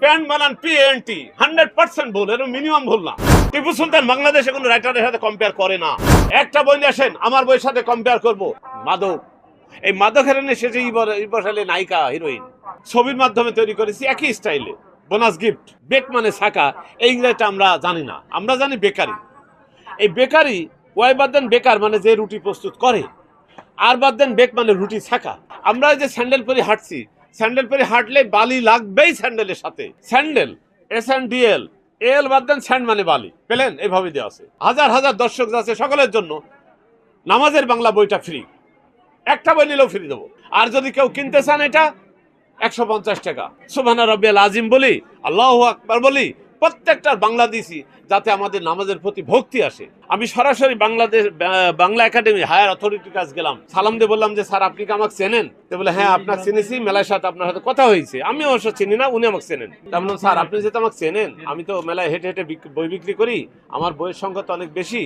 Pant বানান পিএনটি 100% ভুল, এর মিনিমাম ভুল না। টিপু সুলতান বাংলাদেশে কোনো রাইটারের সাথে কম্পেয়ার করে না। একটা বই নিয়ে আসেন, আমার বইয়ের সাথে কম্পেয়ার করব। মাদক, এই মাদকের সে যে ইবসালে নায়িকা হিরোইন, ছবির মাধ্যমে তৈরি করেছি একই স্টাইলে। বোনাস গিফট, বেক মানে ছাকা, এই ইংরেজিটা আমরা জানি না, আমরা জানি বেকারি। এই বেকারি, ওয়াই বাদ দেন বেকার মানে যে রুটি প্রস্তুত করে, আর বাদ দেন বেক মানে রুটি ছাকা। আমরা যে স্যান্ডেল পরে হাঁটছি, স্যান্ডেল পরে হাঁটলে বালি লাগবেই স্যান্ডেলের সাথে। স্যান্ডেল SNDL, এল বাদ দেন স্যান্ড মানে বালি, পেলেন? এইভাবে দেওয়া আছে। হাজার হাজার দর্শক আছে, সকলের জন্য নামাজের বাংলা বইটা ফ্রি, একটা বই নিলেও ফ্রি দেবো। আর যদি কেউ কিনতে চান এটা 150 টাকা। সুবহানা রাব্বিয়াল আজিম বলি, আল্লাহু আকবার বলি, প্রত্যেকটার বাংলা দিছি যাতে আমাদের নামাজের প্রতি ভক্তি আসে। আমি সরাসরি বাংলা একাডেমি হায়ার অথরিটির কাছে গেলাম, সালাম দিয়ে বললাম যে স্যার আপনি কি আমাকে চেনেন? তো বলে হ্যাঁ আপনাকে চিনেছি, মেলার সাথে আপনার সাথে কথা হয়েছে। আমি অবশ্য চিনি না, উনি আমাকে চেনেন। তা বললাম স্যার আপনি যেহেতু আমাকে চেনেন, আমি তো মেলায় হেঁটে হেঁটে বই বিক্রি করি, আমার বইয়ের সংখ্যা তো অনেক বেশি,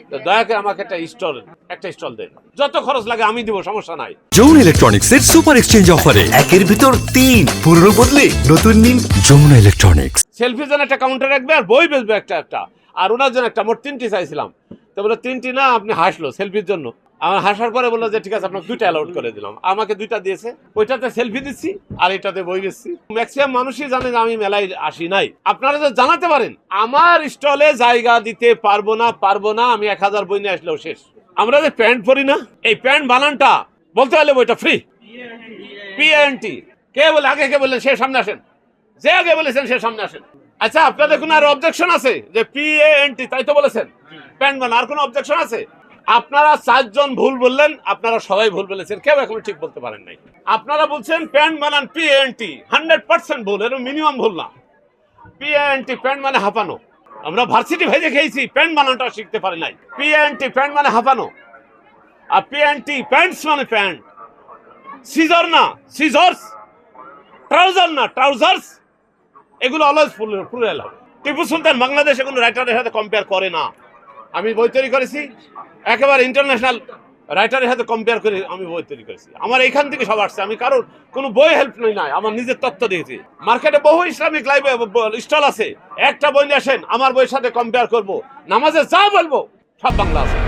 তো দয়া করে আমাকে একটা স্টল দেন, যত খরচ লাগে আমি দিব, সমস্যা নাই। যমুনা ইলেকট্রনিক্স এর সুপার এক্সচেঞ্জ অফারে একের ভিতর 3 পুরনো বদলে নতুন নিন যমুনা ইলেকট্রনিক্স। সেলফির জন্য একটা কাউন্টার রাখবে আর বই বেচবে একটা, আর ওনার জন্য একটা, মোট 3টি চাইছিলাম। তো বলে 3টি না, আপনি হাসলো সেলফির জন্য। আমার হাসার পরে বললো যে ঠিক আছে আপনাকে 2টা অ্যালাউড করে দিলাম। আমাকে 2টা দিয়েছে, ওইটাতে সেলফি দিচ্ছি আর এটাতে বই বেচছি। ম্যাক্সিমাম মানুষই জানে যে আমি মেলায় আসি নাই। আপনারা যদি জানাতে পারেন আমার স্টলে জায়গা দিতে পারবো না, আমি 1000 বই নিয়ে আসলেও শেষ। আমরা যে প্যান্ট পরি না, এই প্যান্ট বানানটা বলতে হলে বইটা ফ্রি, পিএনটি। কে বলে আগে, কে বললেন সে সামনে আসেন, যে আগে বলেছেন সে সামনে আসেন। আচ্ছা আপনাদের কোনো আর অবজেকশন আছে যে PANT তাই তো বলেছেন প্যান্ট বানান, আর কোনো অবজেকশন আছে? আপনারা 4 জন ভুল বললেন, আপনারা সবাই ভুল বলেছেন, কেউ এখনো ঠিক বলতে পারেন নাই। আপনারা বলছেন প্যান্ট বানান PANT 100% ভুল, এর মিনিমাম ভুল না। PANT প্যান্ট মানে হাঁপানো। আমরা ভার্সিটি ভেজে খেয়েছি, প্যান্ট বানানটা শিখতে পারি নাই। PANT প্যান্ট মানে হাঁপানো, আর PANT প্যান্টস মানে প্যান্ট। সিজার না সিজার্স, ট্রাউজার না ট্রাউজার্স, এগুলো অলওয়েজ প্লুরাল হবে। টিপু সুলতান বাংলাদেশে কোনো রাইটারের সাথে কম্পেয়ার করে না। আমি বই তৈরি করেছি, একেবারে ইন্টারন্যাশনাল রাইটারের সাথে কম্পেয়ার করে আমি বই তৈরি করেছি। আমার এইখান থেকে সব আসছে, আমি কারোর কোনো বই হেল্প নাই, আমার নিজের তথ্য দিয়েছি। মার্কেটে বহু ইসলামিক স্টল আছে, একটা বই নিয়ে আসেন, আমার বইয়ের সাথে কম্পেয়ার করব, নামাজে যা বলবো সব বাংলা আছে।